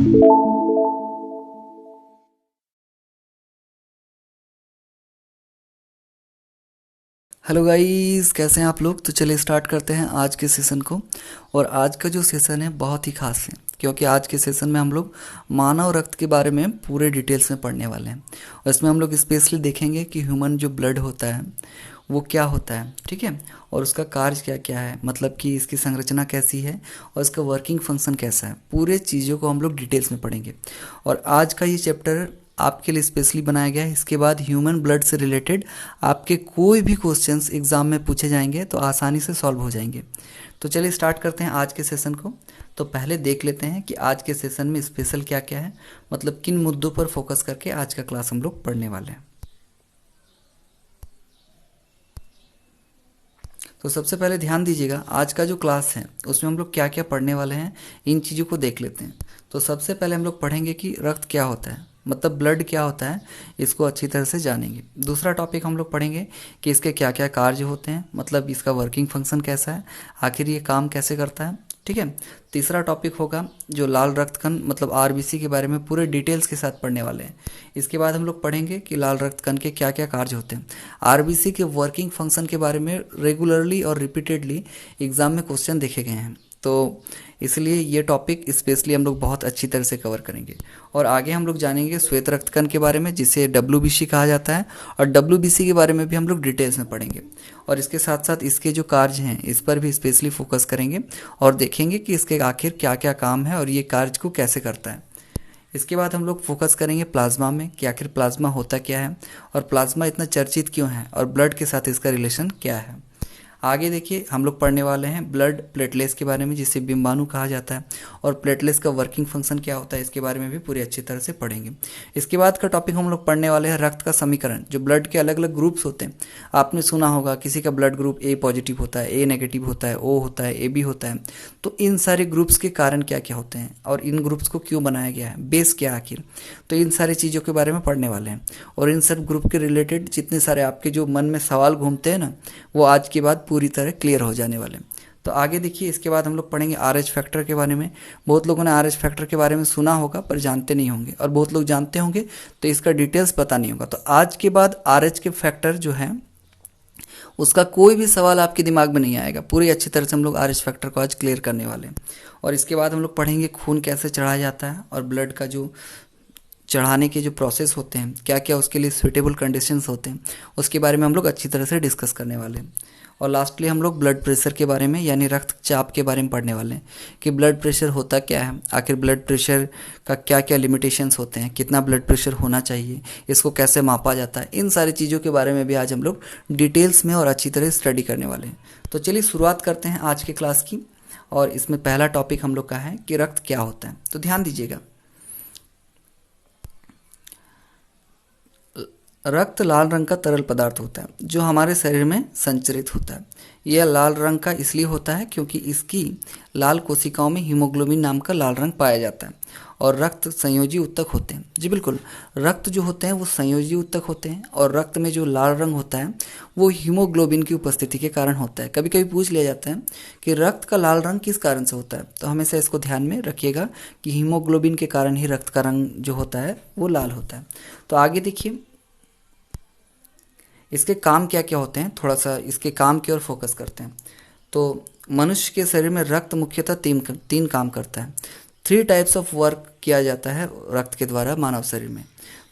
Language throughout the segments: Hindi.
हेलो गाइस, कैसे हैं आप लोग। तो चलिए स्टार्ट करते हैं आज के सेशन को। और आज का जो सेशन है बहुत ही खास है, क्योंकि आज के सेशन में हम लोग मानव रक्त के बारे में पूरे डिटेल्स में पढ़ने वाले हैं। और इसमें हम लोग स्पेशली देखेंगे कि ह्यूमन जो ब्लड होता है वो क्या होता है, ठीक है, और उसका कार्य क्या क्या है, मतलब कि इसकी संरचना कैसी है और इसका वर्किंग फंक्शन कैसा है। पूरे चीज़ों को हम लोग डिटेल्स में पढ़ेंगे। और आज का ये चैप्टर आपके लिए स्पेशली बनाया गया है। इसके बाद ह्यूमन ब्लड से रिलेटेड आपके कोई भी क्वेश्चंस एग्ज़ाम में पूछे जाएंगे तो आसानी से सॉल्व हो जाएंगे। तो चलिए स्टार्ट करते हैं आज के सेशन को। तो पहले देख लेते हैं कि आज के सेशन में स्पेशल क्या क्या है, मतलब किन मुद्दों पर फोकस करके आज का क्लास हम लोग पढ़ने वाले हैं। तो सबसे पहले ध्यान दीजिएगा, आज का जो क्लास है उसमें हम लोग क्या क्या पढ़ने वाले हैं, इन चीज़ों को देख लेते हैं। तो सबसे पहले हम लोग पढ़ेंगे कि रक्त क्या होता है, मतलब ब्लड क्या होता है, इसको अच्छी तरह से जानेंगे। दूसरा टॉपिक हम लोग पढ़ेंगे कि इसके क्या क्या कार्य होते हैं, मतलब इसका वर्किंग फंक्शन कैसा है, आखिर ये काम कैसे करता है, ठीक है। तीसरा टॉपिक होगा जो लाल रक्त कण मतलब आरबीसी के बारे में पूरे डिटेल्स के साथ पढ़ने वाले हैं। इसके बाद हम लोग पढ़ेंगे कि लाल रक्त कण के क्या क्या कार्य होते हैं। आरबीसी के वर्किंग फंक्शन के बारे में रेगुलरली और रिपीटेडली एग्जाम में क्वेश्चन देखे गए हैं, तो इसलिए ये टॉपिक स्पेशली हम लोग बहुत अच्छी तरह से कवर करेंगे। और आगे हम लोग जानेंगे श्वेत रक्त कण के बारे में, जिसे डब्ल्यूबीसी कहा जाता है, और डब्ल्यूबीसी के बारे में भी हम लोग डिटेल्स में पढ़ेंगे। और इसके साथ साथ इसके जो कार्य हैं इस पर भी स्पेशली फोकस करेंगे और देखेंगे कि इसके आखिर क्या क्या काम है और ये कार्य को कैसे करता है। इसके बाद हम लोग फोकस करेंगे प्लाज्मा में कि आखिर प्लाज्मा होता क्या है और प्लाज्मा इतना चर्चित क्यों है और ब्लड के साथ इसका रिलेशन क्या है। आगे देखिए हम लोग पढ़ने वाले हैं ब्लड प्लेटलेट्स के बारे में, जिसे बिम्बाणु कहा जाता है, और प्लेटलेट्स का वर्किंग फंक्शन क्या होता है इसके बारे में भी पूरी अच्छी तरह से पढ़ेंगे। इसके बाद का टॉपिक हम लोग पढ़ने वाले हैं रक्त का समीकरण, जो ब्लड के अलग अलग ग्रुप्स होते हैं। आपने सुना होगा किसी का ब्लड ग्रुप ए पॉजिटिव होता है, ए नेगेटिव होता है, ओ होता है, ए बी होता है। तो इन सारे ग्रुप्स के कारण क्या क्या होते हैं और इन ग्रुप्स को क्यों बनाया गया है, बेस क्या आखिर, तो इन सारी चीज़ों के बारे में पढ़ने वाले हैं। और इन सब ग्रुप के रिलेटेड जितने सारे आपके जो मन में सवाल घूमते हैं ना, वो आज के बाद पूरी तरह क्लियर हो जाने वाले हैं। तो आगे देखिए इसके बाद हम लोग पढ़ेंगे आरएच फैक्टर के बारे में। बहुत लोगों ने आरएच फैक्टर के बारे में सुना होगा पर जानते नहीं होंगे, और बहुत लोग जानते होंगे तो इसका डिटेल्स पता नहीं होगा। तो आज के बाद आरएच के फैक्टर जो है उसका कोई भी सवाल आपके दिमाग में नहीं आएगा। पूरी अच्छी तरह से हम लोग आरएच फैक्टर को आज क्लियर करने वाले हैं। और इसके बाद हम लोग पढ़ेंगे खून कैसे चढ़ाया जाता है और ब्लड का जो चढ़ाने के जो प्रोसेस होते हैं, क्या क्या उसके लिए सुटेबल कंडीशंस होते हैं, उसके बारे में हम लोग अच्छी तरह से डिस्कस करने वाले हैं। और लास्टली हम लोग ब्लड प्रेशर के बारे में यानी रक्तचाप के बारे में पढ़ने वाले हैं कि ब्लड प्रेशर होता क्या है, आखिर ब्लड प्रेशर का क्या क्या लिमिटेशंस होते हैं, कितना ब्लड प्रेशर होना चाहिए, इसको कैसे मापा जाता है। इन सारी चीज़ों के बारे में भी आज हम लोग डिटेल्स में और अच्छी तरह स्टडी करने वाले हैं। तो चलिए शुरुआत करते हैं आज के क्लास की। और इसमें पहला टॉपिक हम लोग का है कि रक्त क्या होता है। तो ध्यान दीजिएगा, रक्त लाल रंग का तरल पदार्थ होता है जो हमारे शरीर में संचरित होता है। यह लाल रंग का इसलिए होता है क्योंकि इसकी लाल कोशिकाओं में हीमोग्लोबिन नाम का लाल रंग पाया जाता है और रक्त संयोजी ऊतक होते हैं। जी बिल्कुल, रक्त जो होते हैं वो संयोजी ऊतक होते हैं और रक्त में जो लाल रंग होता है वो हीमोग्लोबिन की उपस्थिति के कारण होता है। कभी कभी पूछ लिया जाता है कि रक्त का लाल रंग किस कारण से होता है, तो हमेशा इसको ध्यान में रखिएगा कि हीमोग्लोबिन के कारण ही रक्त का रंग जो होता है वो लाल होता है। तो आगे देखिए इसके काम क्या क्या होते हैं, थोड़ा सा इसके काम की ओर फोकस करते हैं। तो मनुष्य के शरीर में रक्त मुख्यतः तीन काम करता है। 3 टाइप्स ऑफ वर्क किया जाता है रक्त के द्वारा मानव शरीर में,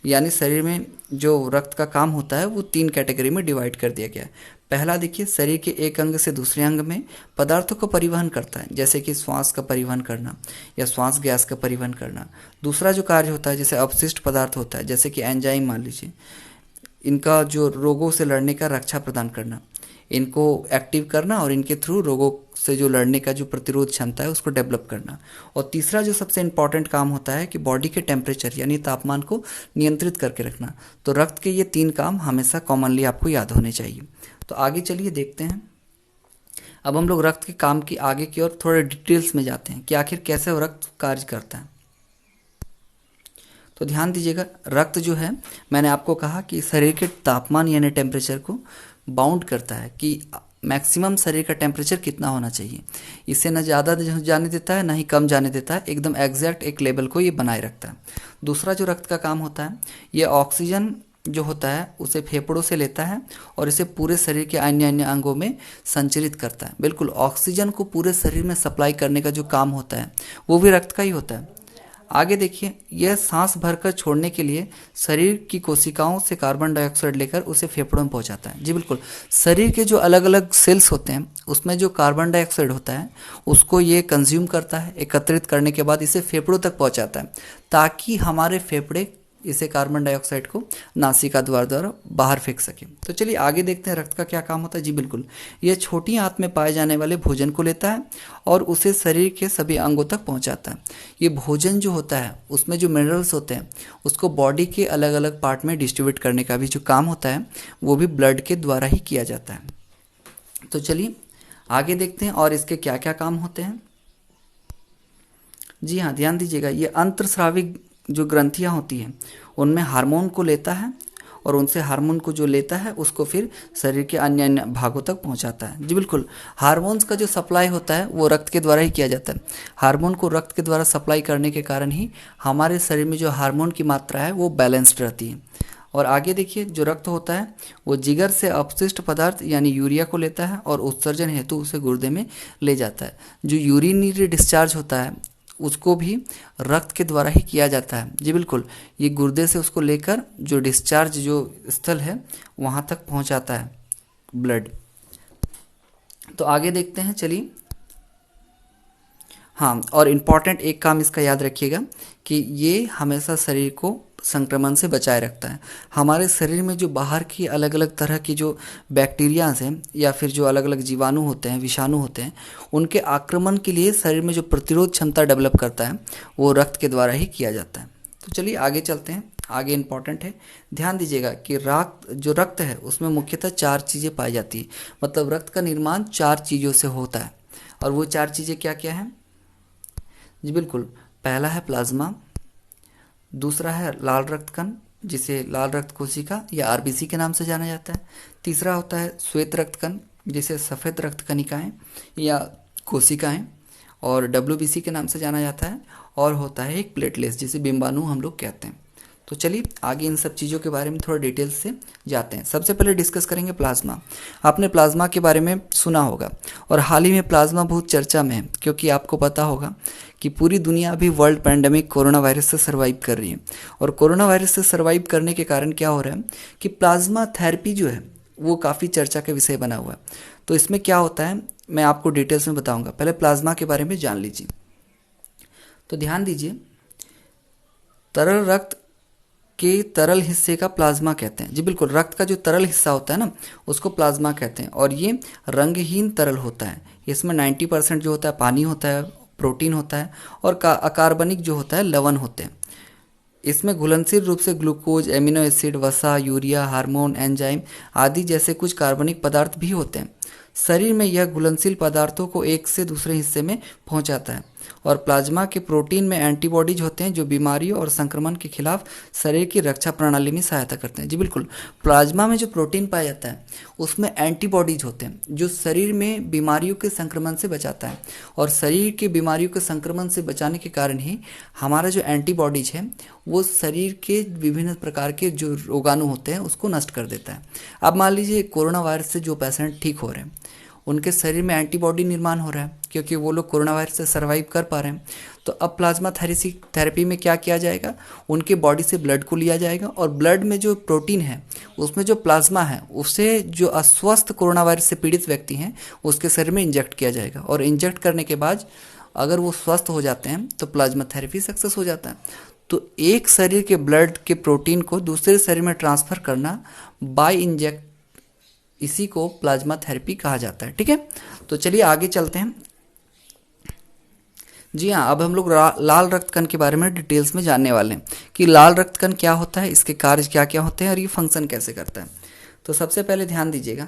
यानी शरीर में जो रक्त का काम होता है वो 3 कैटेगरी में डिवाइड कर दिया गया है। पहला देखिए, शरीर के एक अंग से दूसरे अंग में पदार्थों का परिवहन करता है, जैसे कि श्वास का परिवहन करना या श्वास गैस का परिवहन करना। दूसरा जो कार्य होता है जैसे अपशिष्ट पदार्थ होता है, जैसे कि एंजाइम मान लीजिए, इनका जो रोगों से लड़ने का रक्षा प्रदान करना, इनको एक्टिव करना और इनके थ्रू रोगों से जो लड़ने का जो प्रतिरोध क्षमता है उसको डेवलप करना। और तीसरा जो सबसे इम्पॉर्टेंट काम होता है कि बॉडी के टेम्परेचर यानी तापमान को नियंत्रित करके रखना। तो रक्त के ये 3 काम हमेशा कॉमनली आपको याद होने चाहिए। तो आगे चलिए देखते हैं। अब हम लोग रक्त के काम की आगे की ओर थोड़े डिटेल्स में जाते हैं कि आखिर कैसे वो रक्त कार्य करता है। तो ध्यान दीजिएगा, रक्त जो है मैंने आपको कहा कि शरीर के तापमान यानी टेम्परेचर को बाउंड करता है कि मैक्सिमम शरीर का टेम्परेचर कितना होना चाहिए। इसे ना ज़्यादा जाने देता है ना ही कम जाने देता है, एकदम एग्जैक्ट एक लेवल को ये बनाए रखता है। दूसरा जो रक्त का काम होता है, ये ऑक्सीजन जो होता है उसे फेफड़ों से लेता है और इसे पूरे शरीर के अन्य अन्य अंगों में संचरित करता है। बिल्कुल, ऑक्सीजन को पूरे शरीर में सप्लाई करने का जो काम होता है वो भी रक्त का ही होता है। आगे देखिए, यह सांस भरकर छोड़ने के लिए शरीर की कोशिकाओं से कार्बन डाइऑक्साइड लेकर उसे फेफड़ों में पहुंचाता है। जी बिल्कुल, शरीर के जो अलग अलग सेल्स होते हैं उसमें जो कार्बन डाइऑक्साइड होता है उसको ये कंज्यूम करता है, एकत्रित करने के बाद इसे फेफड़ों तक पहुंचाता है, ताकि हमारे फेफड़े इसे कार्बन डाइऑक्साइड को नासिका द्वारा बाहर फेंक सके। तो चलिए आगे देखते हैं रक्त का क्या काम होता है। जी बिल्कुल, यह छोटी आंत में पाए जाने वाले भोजन को लेता है और उसे शरीर के सभी अंगों तक पहुंचाता है। ये भोजन जो होता है उसमें जो मिनरल्स होते हैं उसको बॉडी के अलग अलग पार्ट में डिस्ट्रीब्यूट करने का भी जो काम होता है वो भी ब्लड के द्वारा ही किया जाता है। तो चलिए आगे देखते हैं और इसके क्या क्या काम होते हैं। जी हाँ, ध्यान दीजिएगा, ये अंतर्स्रावी जो ग्रंथियाँ होती हैं उनमें हार्मोन को लेता है और उनसे हार्मोन को जो लेता है उसको फिर शरीर के अन्य अन्य भागों तक पहुंचाता है। जी बिल्कुल, हार्मोन्स का जो सप्लाई होता है वो रक्त के द्वारा ही किया जाता है। हार्मोन को रक्त के द्वारा सप्लाई करने के कारण ही हमारे शरीर में जो हार्मोन की मात्रा है वो बैलेंस्ड रहती है। और आगे देखिए, जो रक्त होता है वो जिगर से अपशिष्ट पदार्थ यानी यूरिया को लेता है और उत्सर्जन हेतु उसे गुर्दे में ले जाता है। जो यूरिनरी डिस्चार्ज होता है उसको भी रक्त के द्वारा ही किया जाता है। जी बिल्कुल, ये गुर्दे से उसको लेकर जो डिस्चार्ज जो स्थल है वहाँ तक पहुँचाता है ब्लड। तो आगे देखते हैं, चलिए। हाँ, और इम्पॉर्टेंट एक काम इसका याद रखिएगा कि ये हमेशा शरीर को संक्रमण से बचाए रखता है। हमारे शरीर में जो बाहर की अलग अलग तरह की जो बैक्टीरियाज हैं या फिर जो अलग अलग जीवाणु होते हैं, विषाणु होते हैं, उनके आक्रमण के लिए शरीर में जो प्रतिरोध क्षमता डेवलप करता है वो रक्त के द्वारा ही किया जाता है। तो चलिए आगे चलते हैं। आगे इम्पॉर्टेंट है, ध्यान दीजिएगा कि रक्त है उसमें मुख्यतः 4 चीज़ें पाई जाती है। मतलब रक्त का निर्माण 4 चीज़ों से होता है और वो 4 चीज़ें क्या क्या हैं। जी बिल्कुल, पहला है प्लाज्मा, दूसरा है लाल रक्त कण जिसे लाल रक्त कोशिका या आरबीसी के नाम से जाना जाता है। तीसरा होता है श्वेत रक्त कण जिसे सफ़ेद रक्त कणिकाएं या कोशिकाएं और डब्ल्यूबीसी के नाम से जाना जाता है। और होता है एक प्लेटलेट्स जिसे बिंबाणु हम लोग कहते हैं। तो चलिए आगे इन सब चीज़ों के बारे में थोड़ा डिटेल्स से जाते हैं। सबसे पहले डिस्कस करेंगे प्लाज्मा। आपने प्लाज्मा के बारे में सुना होगा और हाल ही में प्लाज्मा बहुत चर्चा में है, क्योंकि आपको पता होगा कि पूरी दुनिया अभी वर्ल्ड पैंडेमिक कोरोना वायरस से सर्वाइव कर रही है। और कोरोना वायरस से सर्वाइव करने के कारण क्या हो रहा है कि प्लाज्मा थेरेपी जो है वो काफ़ी चर्चा का विषय बना हुआ है। तो इसमें क्या होता है मैं आपको डिटेल्स में बताऊँगा, पहले प्लाज्मा के बारे में जान लीजिए। तो ध्यान दीजिए, तरल रक्त के तरल हिस्से का प्लाज्मा कहते हैं। जी बिल्कुल, रक्त का जो तरल हिस्सा होता है ना उसको प्लाज्मा कहते हैं और ये रंगहीन तरल होता है। इसमें 90% जो होता है पानी होता है, प्रोटीन होता है और अकार्बनिक जो होता है लवण होते हैं। इसमें घुलनशील रूप से ग्लूकोज, एमिनो एसिड, वसा, यूरिया, हार्मोन, एंजाइम आदि जैसे कुछ कार्बनिक पदार्थ भी होते हैं। शरीर में यह घुलनशील पदार्थों को एक से दूसरे हिस्से में पहुंचाता है। और प्लाज्मा के प्रोटीन में एंटीबॉडीज होते हैं जो बीमारियों और संक्रमण के खिलाफ शरीर की रक्षा प्रणाली में सहायता करते हैं। जी बिल्कुल, प्लाज्मा में जो प्रोटीन पाया जाता है उसमें एंटीबॉडीज होते हैं जो शरीर में बीमारियों के संक्रमण से बचाता है। और शरीर के बीमारियों के संक्रमण से बचाने के कारण ही हमारा जो एंटीबॉडीज है वो शरीर के विभिन्न प्रकार के जो रोगाणु होते हैं उसको नष्ट कर देता है। अब मान लीजिए कोरोना वायरस से जो पेशेंट ठीक हो रहे हैं उनके शरीर में एंटीबॉडी निर्माण हो रहा है क्योंकि वो लोग कोरोना वायरस से सर्वाइव कर पा रहे हैं। तो अब प्लाज्मा थेरेपी में क्या किया जाएगा, उनके बॉडी से ब्लड को लिया जाएगा और ब्लड में जो प्रोटीन है उसमें जो प्लाज्मा है उसे जो अस्वस्थ कोरोना वायरस से पीड़ित व्यक्ति हैं उसके शरीर में इंजेक्ट किया जाएगा। और इंजेक्ट करने के बाद अगर वो स्वस्थ हो जाते हैं तो प्लाज्मा थेरेपी सक्सेस हो जाता है। तो एक शरीर के ब्लड के प्रोटीन को दूसरे शरीर में ट्रांसफ़र करना बाय इंजेक्ट, इसी को प्लाज्मा थेरेपी कहा जाता है। ठीक है, तो चलिए आगे चलते हैं। जी हाँ, अब हम लोग लाल रक्त कण के बारे में डिटेल्स में जानने वाले हैं कि लाल रक्त कण क्या होता है, इसके कार्य क्या क्या होते हैं और ये फंक्शन कैसे करता है। तो सबसे पहले ध्यान दीजिएगा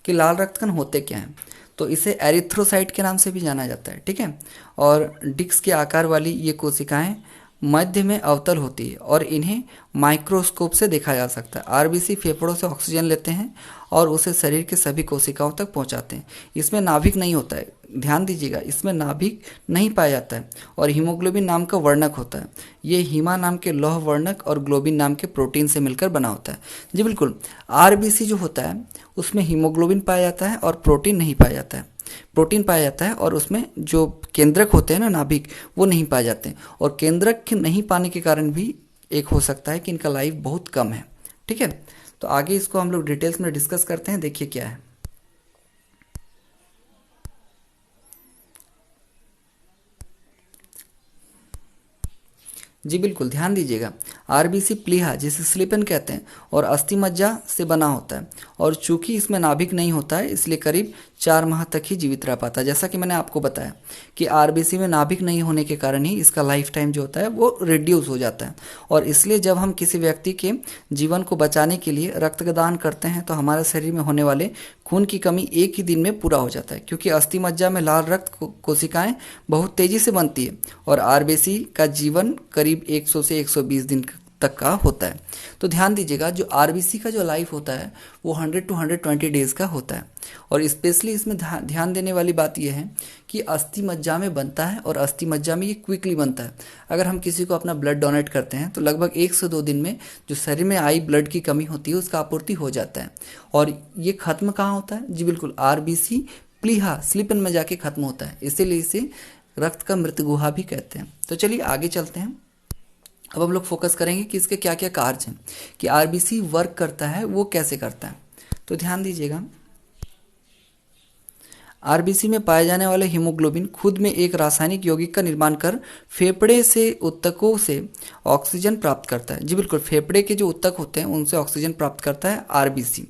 कि लाल रक्त कण होते क्या हैं। तो इसे एरिथ्रोसाइट के नाम से भी जाना जाता है। ठीक है, और डिस्क के आकार वाली ये कोशिकाएं मध्य में अवतल होती है और इन्हें माइक्रोस्कोप से देखा जा सकता है। आरबीसी फेफड़ों से ऑक्सीजन लेते हैं और उसे शरीर के सभी कोशिकाओं तक पहुंचाते हैं। इसमें नाभिक नहीं होता है, ध्यान दीजिएगा, इसमें नाभिक नहीं पाया जाता है और हीमोग्लोबिन नाम का वर्णक होता है। ये हीमा नाम के लौह वर्णक और ग्लोबिन नाम के प्रोटीन से मिलकर बना होता है। जी बिल्कुल, आरबीसी जो होता है उसमें हीमोग्लोबिन पाया जाता है और प्रोटीन नहीं पाया जाता है। प्रोटीन पाया जाता है और उसमें जो केंद्रक होते हैं ना, नाभिक, वो नहीं पाए जाते हैं। और केंद्रक के नहीं पाने के कारण भी एक हो सकता है कि इनका लाइफ बहुत कम है। ठीक है, तो आगे इसको हम लोग डिटेल्स में डिस्कस करते हैं। देखिए क्या है। जी बिल्कुल, ध्यान दीजिएगा, आरबीसी प्लीहा जिसे स्लिपन कहते हैं और अस्थि मज्जा से बना होता है और चूंकि इसमें नाभिक नहीं होता है इसलिए करीब 4 माह तक ही जीवित रह पाता है। जैसा कि मैंने आपको बताया कि आरबीसी में नाभिक नहीं होने के कारण ही इसका लाइफ टाइम जो होता है वो रिड्यूस हो जाता है और इसलिए जब हम किसी व्यक्ति के जीवन को बचाने के लिए रक्तदान करते हैं तो हमारे शरीर में होने वाले खून की कमी एक ही दिन में पूरा हो जाता है, क्योंकि अस्थि मज्जा में लाल रक्त कोशिकाएं बहुत तेजी से बनती है और आरबीसी का जीवन करीब 100 से 120 दिन तक का होता है। तो ध्यान दीजिएगा, जो आरबीसी का जो लाइफ होता है वो 100 टू 120 डेज का होता है और स्पेशली इसमें ध्यान देने वाली बात यह है कि अस्थि मज्जा में बनता है और अस्थि मज्जा में ये क्विकली बनता है। अगर हम किसी को अपना ब्लड डोनेट करते हैं तो लगभग 1 से 2 दिन में जो शरीर में आई ब्लड की कमी होती है उसका आपूर्ति हो जाता है। और ये खत्म कहाँ होता है? जी बिल्कुल, आरबीसी प्लीहा स्लीपन में जाके खत्म होता है, इसीलिए इसे रक्त का मृत गुहा भी कहते हैं। तो चलिए आगे चलते हैं। अब हम लोग फोकस करेंगे कि इसके क्या क्या कार्य हैं, कि आरबीसी वर्क करता है वो कैसे करता है। तो ध्यान दीजिएगा, आरबीसी में पाए जाने वाले हीमोग्लोबिन खुद में एक रासायनिक यौगिक का निर्माण कर फेफड़े से ऊतकों से ऑक्सीजन प्राप्त करता है। जी बिल्कुल, फेफड़े के जो ऊतक होते हैं उनसे ऑक्सीजन प्राप्त करता है आरबीसी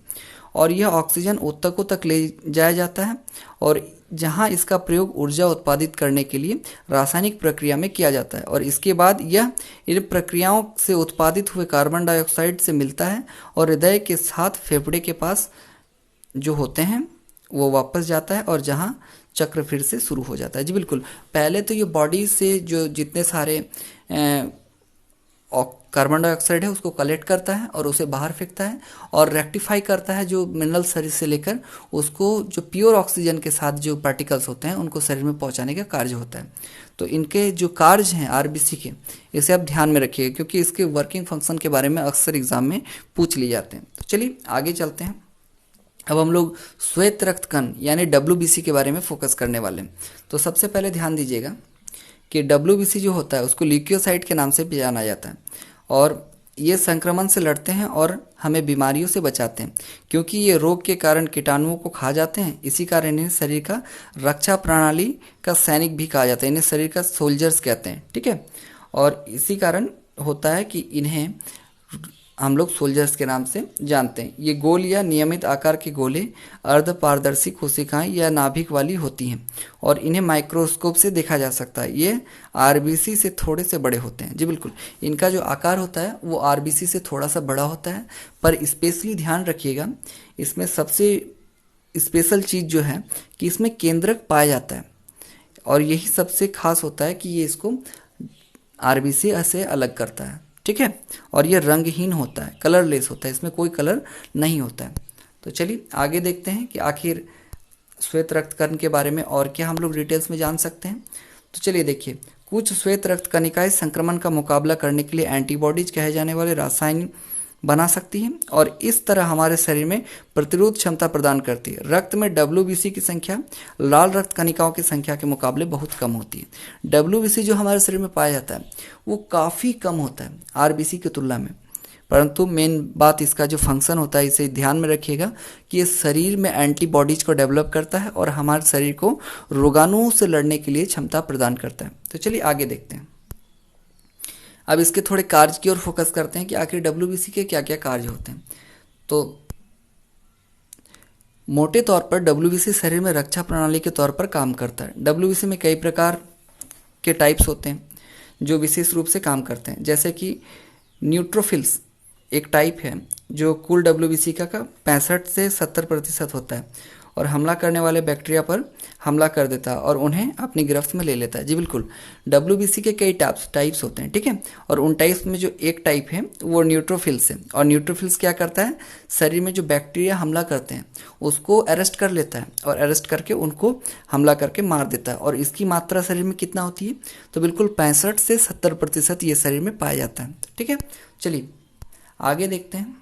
और यह ऑक्सीजन ऊतकों तक ले जाया जाता है और जहां इसका प्रयोग ऊर्जा उत्पादित करने के लिए रासायनिक प्रक्रिया में किया जाता है और इसके बाद यह इन प्रक्रियाओं से उत्पादित हुए कार्बन डाइऑक्साइड से मिलता है और हृदय के साथ फेफड़े के पास जो होते हैं वो वापस जाता है और जहां चक्र फिर से शुरू हो जाता है। जी बिल्कुल, पहले तो ये बॉडी से जो जितने सारे कार्बन डाइऑक्साइड है उसको कलेक्ट करता है और उसे बाहर फेंकता है और रेक्टिफाई करता है जो मिनरल शरीर से लेकर उसको जो प्योर ऑक्सीजन के साथ जो पार्टिकल्स होते हैं उनको शरीर में पहुंचाने का कार्य होता है। तो इनके जो कार्य हैं आरबीसी के, इसे आप ध्यान में रखिएगा क्योंकि इसके वर्किंग फंक्शन के बारे में अक्सर एग्जाम में पूछ लिए जाते हैं। तो चलिए आगे चलते हैं। अब हम लोग श्वेत रक्त कण यानी डब्ल्यूबीसी के बारे में फोकस करने वाले हैं। तो सबसे पहले ध्यान दीजिएगा कि डब्ल्यूबीसी जो होता है उसको ल्यूकोसाइट के नाम से भी जाना जाता है और ये संक्रमण से लड़ते हैं और हमें बीमारियों से बचाते हैं, क्योंकि ये रोग के कारण कीटाणुओं को खा जाते हैं। इसी कारण इन्हें शरीर का रक्षा प्रणाली का सैनिक भी कहा जाता है, इन्हें शरीर का सोल्जर्स कहते हैं। ठीक है, और इसी कारण होता है कि इन्हें हम लोग सोल्जर्स के नाम से जानते हैं। ये गोल या नियमित आकार के गोले अर्ध पारदर्शी कोशिकाएं या नाभिक वाली होती हैं और इन्हें माइक्रोस्कोप से देखा जा सकता है। ये आरबीसी से थोड़े से बड़े होते हैं। जी बिल्कुल, इनका जो आकार होता है वो आरबीसी से थोड़ा सा बड़ा होता है, पर स्पेशली ध्यान रखिएगा इसमें सबसे स्पेशल चीज़ जो है कि इसमें केंद्रक पाया जाता है और यही सबसे खास होता है कि ये इसको आरबीसी से अलग करता है। ठीक है, और ये रंगहीन होता है, कलरलेस होता है, इसमें कोई कलर नहीं होता है। तो चलिए आगे देखते हैं कि आखिर श्वेत रक्तकण के बारे में और क्या हम लोग डिटेल्स में जान सकते हैं। तो चलिए देखिए, कुछ श्वेत रक्त कणिकाएं संक्रमण का मुकाबला करने के लिए एंटीबॉडीज कहे जाने वाले रासायनिक बना सकती है और इस तरह हमारे शरीर में प्रतिरोध क्षमता प्रदान करती है। रक्त में डब्ल्यूबीसी की संख्या लाल रक्त कणिकाओं की संख्या के मुकाबले बहुत कम होती है। डब्ल्यूबीसी जो हमारे शरीर में पाया जाता है वो काफ़ी कम होता है आरबीसी की तुलना में, परंतु मेन बात इसका जो फंक्शन होता है इसे ध्यान में रखिएगा कि ये शरीर में एंटीबॉडीज को डेवलप करता है और हमारे शरीर को रोगाणुओं से लड़ने के लिए क्षमता प्रदान करता है। तो चलिए आगे देखते हैं। अब इसके थोड़े कार्य की ओर फोकस करते हैं कि आखिर डब्ल्यूबीसी के क्या क्या कार्य होते हैं। तो मोटे तौर पर डब्ल्यूबीसी शरीर में रक्षा प्रणाली के तौर पर काम करता है। डब्ल्यूबीसी में कई प्रकार के टाइप्स होते हैं जो विशेष रूप से काम करते हैं, जैसे कि न्यूट्रोफिल्स एक टाइप है जो कुल डब्ल्यूबीसी का 65 से 70% होता है और हमला करने वाले बैक्टीरिया पर हमला कर देता है और उन्हें अपनी गिरफ्त में ले लेता है। जी बिल्कुल, डब्ल्यूबीसी के कई टाइप्स होते हैं, ठीक है। और उन टाइप्स में जो एक टाइप है वो न्यूट्रोफिल्स है। और न्यूट्रोफिल्स क्या करता है, शरीर में जो बैक्टीरिया हमला करते हैं उसको अरेस्ट कर लेता है और अरेस्ट करके उनको हमला करके मार देता है। और इसकी मात्रा शरीर में कितना होती है, तो बिल्कुल 65 से 70% ये शरीर में पाया जाता है, ठीक है। चलिए आगे देखते हैं।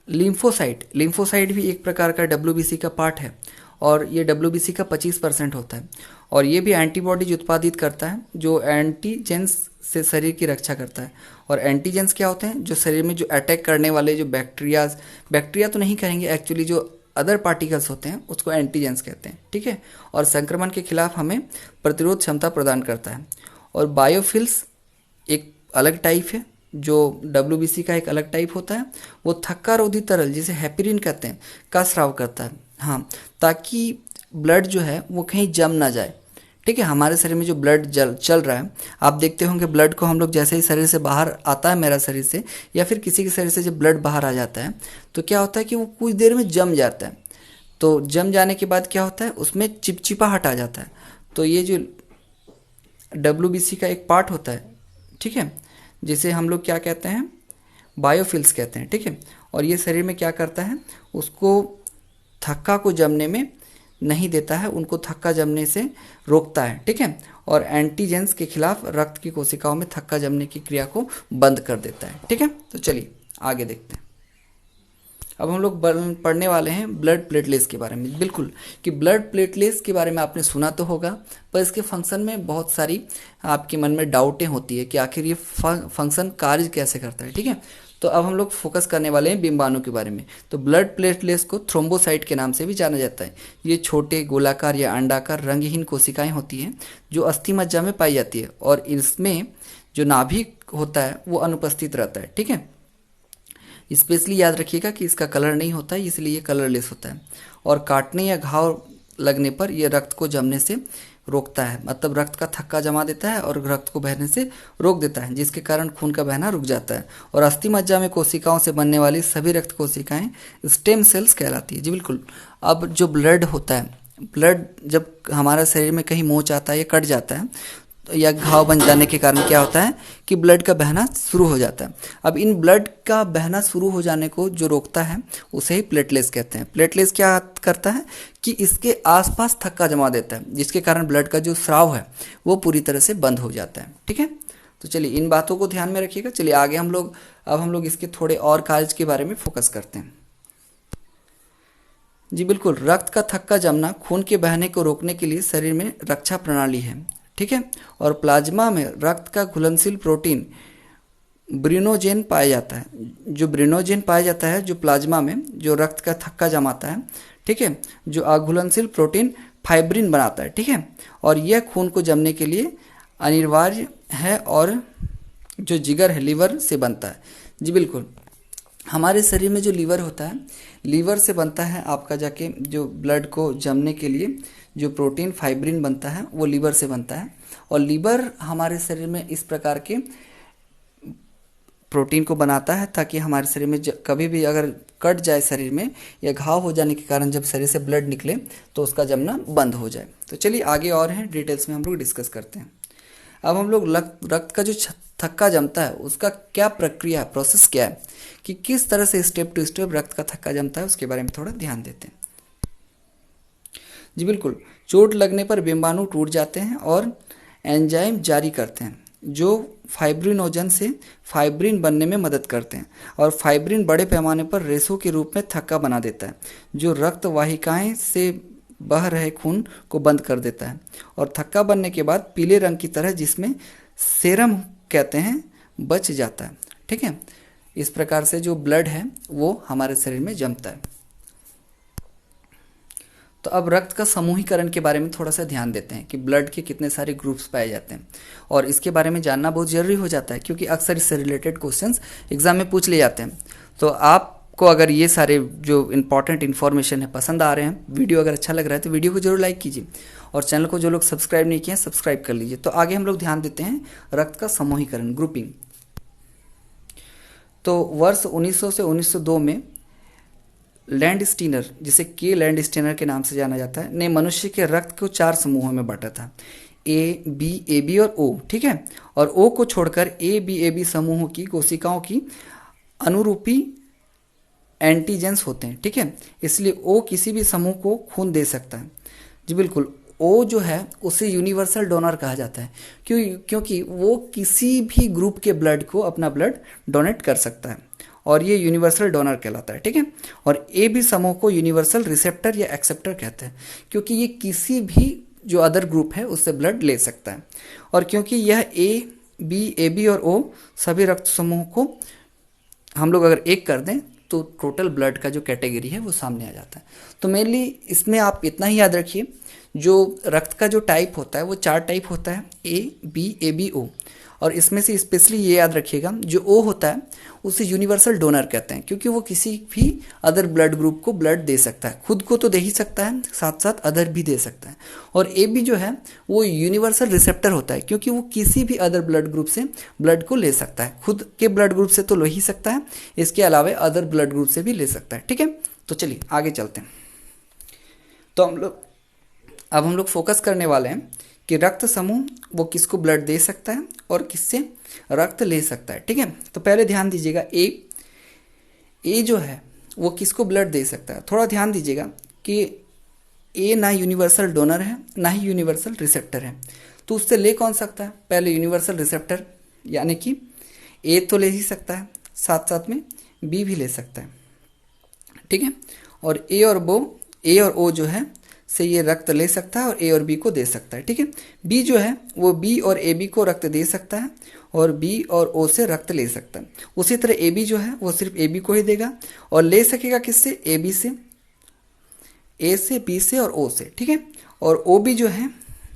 लिम्फोसाइट भी एक प्रकार का डब्ल्यूबीसी का पार्ट है और ये डब्ल्यूबीसी का 25% होता है। और ये भी एंटीबॉडीज उत्पादित करता है जो एंटीजेंस से शरीर की रक्षा करता है। और एंटीजेंस क्या होते हैं, जो शरीर में जो अटैक करने वाले जो बैक्टीरिया तो नहीं कहेंगे एक्चुअली, जो अदर पार्टिकल्स होते हैं उसको एंटीजेंस कहते हैं, ठीक है। और संक्रमण के खिलाफ हमें प्रतिरोध क्षमता प्रदान करता है। और बायोफिल्स एक अलग टाइप है, जो डब्ल्यूबीसी का एक अलग टाइप होता है। वो थक्का रोधी तरल जिसे हेपेरिन कहते हैं का स्राव करता है, हाँ, ताकि ब्लड जो है वो कहीं जम ना जाए, ठीक है। हमारे शरीर में जो ब्लड चल रहा है, आप देखते होंगे ब्लड को हम लोग जैसे ही शरीर से बाहर आता है, मेरा शरीर से या फिर किसी के शरीर से जब ब्लड बाहर आ जाता है तो क्या होता है कि वो कुछ देर में जम जाता है। तो जम जाने के बाद क्या होता है, उसमें चिपचिपाहट आ जाता है। तो ये जो डब्ल्यूबीसी का एक पार्ट होता है, ठीक है, जिसे हम लोग क्या कहते हैं, बायोफिल्स कहते हैं, ठीक है। और ये शरीर में क्या करता है, उसको थक्का को जमने में नहीं देता है, उनको थक्का जमने से रोकता है, ठीक है। और एंटीजेंस के खिलाफ रक्त की कोशिकाओं में थक्का जमने की क्रिया को बंद कर देता है, ठीक है। तो चलिए आगे देखते हैं। अब हम लोग पढ़ने वाले हैं ब्लड प्लेटलेट्स के बारे में। बिल्कुल कि ब्लड प्लेटलेट्स के बारे में आपने सुना तो होगा, पर इसके फंक्शन में बहुत सारी आपके मन में डाउटें होती है कि आखिर ये फंक्शन कार्य कैसे करता है, ठीक है। तो अब हम लोग फोकस करने वाले हैं बिंबाणु के बारे में। तो ब्लड प्लेटलेट्स को थ्रोम्बोसाइट के नाम से भी जाना जाता है। ये छोटे गोलाकार या अंडाकार रंगहीन कोशिकाएं होती हैं जो अस्थि मज्जा में पाई जाती है और इसमें जो नाभिक होता है वो अनुपस्थित रहता है, ठीक है। स्पेशली याद रखिएगा कि इसका कलर नहीं होता है, इसलिए ये कलरलेस होता है। और काटने या घाव लगने पर यह रक्त को जमने से रोकता है, मतलब रक्त का थक्का जमा देता है और रक्त को बहने से रोक देता है, जिसके कारण खून का बहना रुक जाता है। और अस्थि मज्जा में कोशिकाओं से बनने वाली सभी रक्त कोशिकाएं स्टेम सेल्स कहलाती है। जी बिल्कुल। अब जो ब्लड होता है, ब्लड जब हमारा शरीर में कहीं मोच आता है या कट जाता है या घाव बन जाने के कारण क्या होता है कि ब्लड का बहना शुरू हो जाता है। अब इन ब्लड का बहना शुरू हो जाने को जो रोकता है उसे ही प्लेटलेट्स कहते हैं। प्लेटलेट्स क्या करता है कि इसके आसपास थक्का जमा देता है, जिसके कारण ब्लड का जो स्राव है वो पूरी तरह से बंद हो जाता है, ठीक है। तो चलिए इन बातों को ध्यान में रखिएगा। चलिए आगे हम लोग इसके थोड़े और कार्य के बारे में फोकस करते हैं। जी बिल्कुल, रक्त का थक्का जमना खून के बहने को रोकने के लिए शरीर में रक्षा प्रणाली है, ठीक है। और प्लाज्मा में रक्त का घुलनशील प्रोटीन ब्रिनोजेन पाया जाता है। जो ब्रिनोजेन पाया जाता है जो प्लाज्मा में जो रक्त का थक्का जमाता है, ठीक है, जो अघुलनशील प्रोटीन फाइब्रिन बनाता है, ठीक है। और यह खून को जमने के लिए अनिवार्य है और जो जिगर है लीवर से बनता है। जी बिल्कुल, हमारे शरीर में जो लीवर होता है, लीवर से बनता है आपका जाके जो ब्लड को जमने के लिए जो प्रोटीन फाइब्रिन बनता है वो लीवर से बनता है। और लीवर हमारे शरीर में इस प्रकार के प्रोटीन को बनाता है ताकि हमारे शरीर में कभी भी अगर कट जाए शरीर में या घाव हो जाने के कारण जब शरीर से ब्लड निकले तो उसका जमना बंद हो जाए। तो चलिए आगे और हैं डिटेल्स में हम लोग डिस्कस करते हैं। अब हम लोग रक्त का जो थक्का जमता है उसका क्या प्रक्रिया प्रोसेस क्या है, कि किस तरह से स्टेप टू स्टेप रक्त का थक्का जमता है उसके बारे में थोड़ा ध्यान देते हैं। जी बिल्कुल, चोट लगने पर बिंबाणु टूट जाते हैं और एंजाइम जारी करते हैं जो फाइब्रिनोजन से फाइब्रिन बनने में मदद करते हैं। और फाइब्रिन बड़े पैमाने पर रेशों के रूप में थक्का बना देता है जो रक्त वाहिकाएं से बह रहे खून को बंद कर देता है। और थक्का बनने के बाद पीले रंग की तरह, जिसमें सेरम कहते हैं, बच जाता है, ठीक है। इस प्रकार से जो ब्लड है वो हमारे शरीर में जमता है। तो अब रक्त का समूहीकरण के बारे में थोड़ा सा ध्यान देते हैं कि ब्लड के कितने सारे ग्रुप्स पाए जाते हैं, और इसके बारे में जानना बहुत जरूरी हो जाता है क्योंकि अक्सर इससे रिलेटेड क्वेश्चंस एग्जाम में पूछ लिए जाते हैं। तो आपको अगर ये सारे जो इंपॉर्टेंट इन्फॉर्मेशन है पसंद आ रहे हैं, वीडियो अगर अच्छा लग रहा है तो वीडियो को जरूर लाइक कीजिए और चैनल को जो लोग सब्सक्राइब नहीं किए हैं सब्सक्राइब कर लीजिए। तो आगे हम लोग ध्यान देते हैं रक्त का समूहीकरण, ग्रुपिंग। तो वर्ष 1900 से 1902 में लैंड स्टीनर, जिसे के लैंड स्टीनर के नाम से जाना जाता है, ने मनुष्य के रक्त को 4 समूहों में बांटा था, ए बी और ओ, ठीक है। और ओ को छोड़कर ए बी समूहों की कोशिकाओं की अनुरूपी एंटीजेंस होते हैं, ठीक है। इसलिए ओ किसी भी समूह को खून दे सकता है। जी बिल्कुल, ओ जो है उसे यूनिवर्सल डोनर कहा जाता है, क्योंकि वो किसी भी ग्रुप के ब्लड को अपना ब्लड डोनेट कर सकता है और ये यूनिवर्सल डोनर कहलाता है, ठीक है। और ए बी समूह को यूनिवर्सल रिसेप्टर या एक्सेप्टर कहते हैं, क्योंकि ये किसी भी जो अदर ग्रुप है उससे ब्लड ले सकता है। और क्योंकि यह ए बी और ओ सभी रक्त समूह को हम लोग अगर एक कर दें तो टोटल ब्लड का जो कैटेगरी है वो सामने आ जाता है। तो मेनली इसमें आप इतना ही याद रखिए, जो रक्त का जो टाइप होता है वो 4 टाइप होता है, ए बी ओ। और इसमें से स्पेशली ये याद रखिएगा, जो ओ होता है उसे यूनिवर्सल डोनर कहते हैं, क्योंकि वो किसी भी अदर ब्लड ग्रुप को ब्लड दे सकता है, खुद को तो दे ही सकता है, साथ साथ अदर भी दे सकता है। और ए बी जो है वो यूनिवर्सल रिसेप्टर होता है, क्योंकि वो किसी भी अदर ब्लड ग्रुप से ब्लड को ले सकता है, खुद के ब्लड ग्रुप से तो ले ही सकता है, इसके अलावा अदर ब्लड ग्रुप से भी ले सकता है, ठीक है। तो चलिए आगे चलते हैं। तो अब हम लोग फोकस करने वाले हैं कि रक्त समूह वो किसको ब्लड दे सकता है और किससे रक्त ले सकता है, ठीक है। तो पहले ध्यान दीजिएगा, ए जो है वो किसको ब्लड दे सकता है। थोड़ा ध्यान दीजिएगा कि ए ना यूनिवर्सल डोनर है ना ही यूनिवर्सल रिसेप्टर है, तो उससे ले कौन सकता है, पहले यूनिवर्सल रिसेप्टर, यानी कि ए तो ले ही सकता है, साथ साथ में बी भी ले सकता है, ठीक है। और ए और ओ जो है से ये रक्त ले सकता है और ए और बी को दे सकता है, ठीक है। बी जो है वो बी और ए बी को रक्त दे सकता है और बी और ओ से रक्त ले सकता है। उसी तरह ए बी जो है वो सिर्फ ए बी को ही देगा और ले सकेगा किससे, ए बी से, ए से, बी से और ओ से, ठीक है। और ओ बी जो है,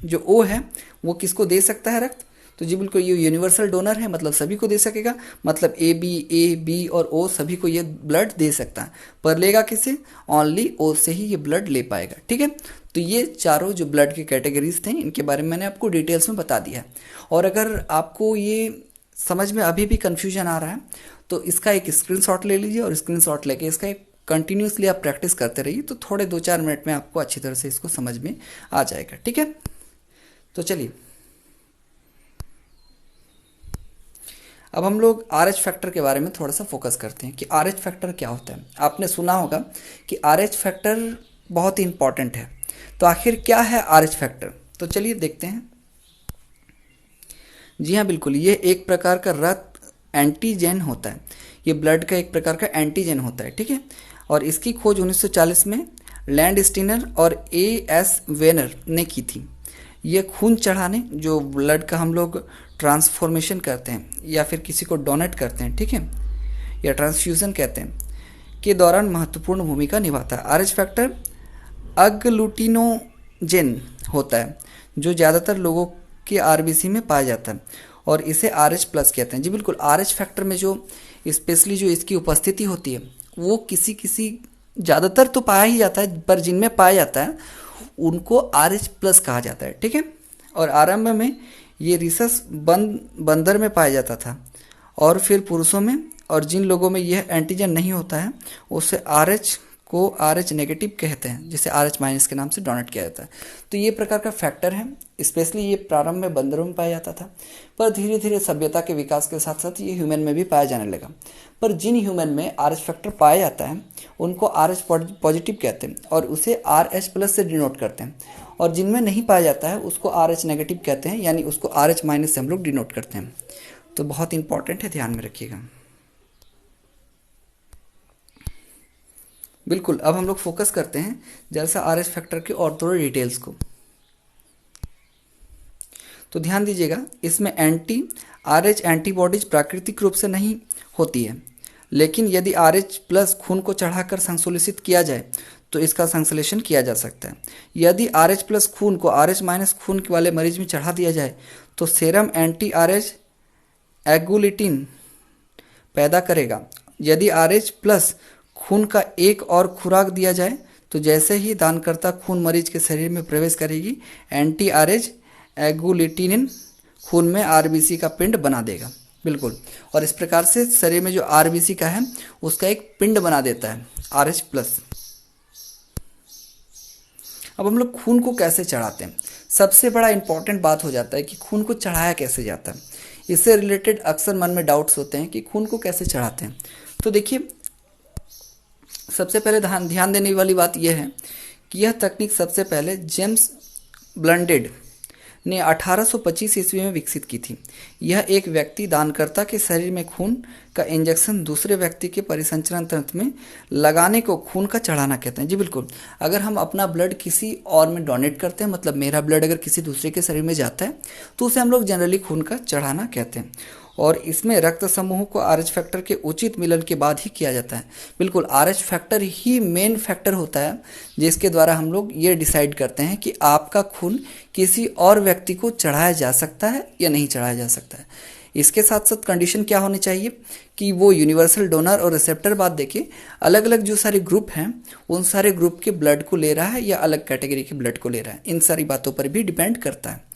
जो ओ है वो किसको दे सकता है रक्त, तो जी बिल्कुल ये यूनिवर्सल डोनर है, मतलब सभी को दे सकेगा, मतलब ए बी और ओ सभी को ये ब्लड दे सकता है, पर लेगा किससे, ओनली ओ से ही ये ब्लड ले पाएगा, ठीक है। तो ये चारों जो ब्लड के कैटेगरीज थे इनके बारे में मैंने आपको डिटेल्स में बता दिया है। और अगर आपको ये समझ में अभी भी कन्फ्यूजन आ रहा है तो इसका एक स्क्रीनशॉट ले लीजिए और स्क्रीनशॉट लेके इसका एक कंटिन्यूसली आप प्रैक्टिस करते रहिए, तो थोड़े 2-4 मिनट में आपको अच्छी तरह से इसको समझ में आ जाएगा, ठीक है। तो चलिए अब हम लोग RH फैक्टर के बारे में थोड़ा सा फोकस करते हैं कि RH फैक्टर क्या होता है। आपने सुना होगा कि RH फैक्टर बहुत ही इंपॉर्टेंट है, तो आखिर क्या है RH फैक्टर, तो चलिए देखते हैं। जी हाँ बिल्कुल, ये एक प्रकार का रक्त एंटीजन होता है, ये ब्लड का एक प्रकार का एंटीजन होता है, ठीक है। और इसकी खोज 1940 में लैंड स्टीनर और AS वेनर ने की थी। ये खून चढ़ाने, जो ब्लड का हम लोग ट्रांसफॉर्मेशन करते हैं या फिर किसी को डोनेट करते हैं, ठीक है, या ट्रांसफ्यूज़न कहते हैं, के दौरान महत्वपूर्ण भूमिका निभाता है। RH फैक्टर अग्लूटिनोजेन होता है जो ज़्यादातर लोगों के RBC में पाया जाता है और इसे RH प्लस कहते हैं। जी बिल्कुल, RH फैक्टर में जो स्पेशली जो इसकी उपस्थिति होती है वो किसी ज़्यादातर तो पाया ही जाता है, पर जिनमें पाया जाता है उनको RH प्लस कहा जाता है, ठीक है। और आरंभ में ये रिसस बंदर में पाया जाता था और फिर पुरुषों में, और जिन लोगों में यह एंटीजन नहीं होता है उसे RH को RH नेगेटिव कहते हैं, जिसे RH माइनस के नाम से डोनेट किया जाता है। तो ये प्रकार का फैक्टर है, स्पेशली ये प्रारंभ में बंदरों में पाया जाता था, पर धीरे धीरे सभ्यता के विकास के साथ साथ ये ह्यूमन में भी पाया जाने लगा। पर जिन ह्यूमन में RH फैक्टर पाया जाता है उनको RH पॉजिटिव कहते हैं और उसे RH प्लस से डिनोट करते हैं, और जिनमें नहीं पाया जाता है उसको RH नेगेटिव कहते हैं, यानी उसको RH माइनस से हम लोग डिनोट करते हैं। तो बहुत इंपॉर्टेंट है, ध्यान में रखिएगा। बिल्कुल, अब हम लोग फोकस करते हैं जैसा RH फैक्टर के और थोड़े डिटेल्स को। तो ध्यान दीजिएगा, इसमें RH एंटीबॉडीज प्राकृतिक रूप से नहीं होती है, लेकिन यदि RH प्लस खून को चढ़ाकर संश्लेषित किया जाए तो इसका संश्लेषण किया जा सकता है। यदि RH प्लस खून को RH माइनस खून वाले मरीज में चढ़ा दिया जाए तो सेरम एंटी RH एगुलिटिन पैदा करेगा। यदि RH प्लस खून का एक और खुराक दिया जाए तो जैसे ही दानकर्ता खून मरीज के शरीर में प्रवेश करेगी, एंटी RH एगुलिटिनिन खून में RBC का पिंड बना देगा। बिल्कुल। और इस प्रकार से शरीर में जो आरबीसी का है उसका एक पिंड बना देता है आरएच प्लस। अब हम लोग खून को कैसे चढ़ाते हैं, सबसे बड़ा इंपॉर्टेंट बात हो जाता है कि खून को चढ़ाया कैसे जाता है। इससे रिलेटेड अक्सर मन में डाउट्स होते हैं कि खून को कैसे चढ़ाते हैं। तो देखिए, सबसे पहले ध्यान देने वाली बात यह है कि यह तकनीक सबसे पहले जेम्स ब्लंडेड ने 1825 ईस्वी में विकसित की थी। यह एक व्यक्ति दानकर्ता के शरीर में खून का इंजेक्शन दूसरे व्यक्ति के परिसंचरण तंत्र में लगाने को खून का चढ़ाना कहते हैं। जी बिल्कुल। अगर हम अपना ब्लड किसी और में डोनेट करते हैं, मतलब मेरा ब्लड अगर किसी दूसरे के शरीर में जाता है तो उसे हम लोग जनरली खून का चढ़ाना कहते हैं। और इसमें रक्त समूह को आरएच फैक्टर के उचित मिलन के बाद ही किया जाता है। बिल्कुल, आरएच फैक्टर ही मेन फैक्टर होता है जिसके द्वारा हम लोग ये डिसाइड करते हैं कि आपका खून किसी और व्यक्ति को चढ़ाया जा सकता है या नहीं चढ़ाया जा सकता है। इसके साथ साथ कंडीशन क्या होनी चाहिए कि वो यूनिवर्सल डोनर और रिसेप्टर बात देखिए, अलग अलग जो सारे ग्रुप हैं उन सारे ग्रुप के ब्लड को ले रहा है या अलग कैटेगरी के ब्लड को ले रहा है, इन सारी बातों पर भी डिपेंड करता है।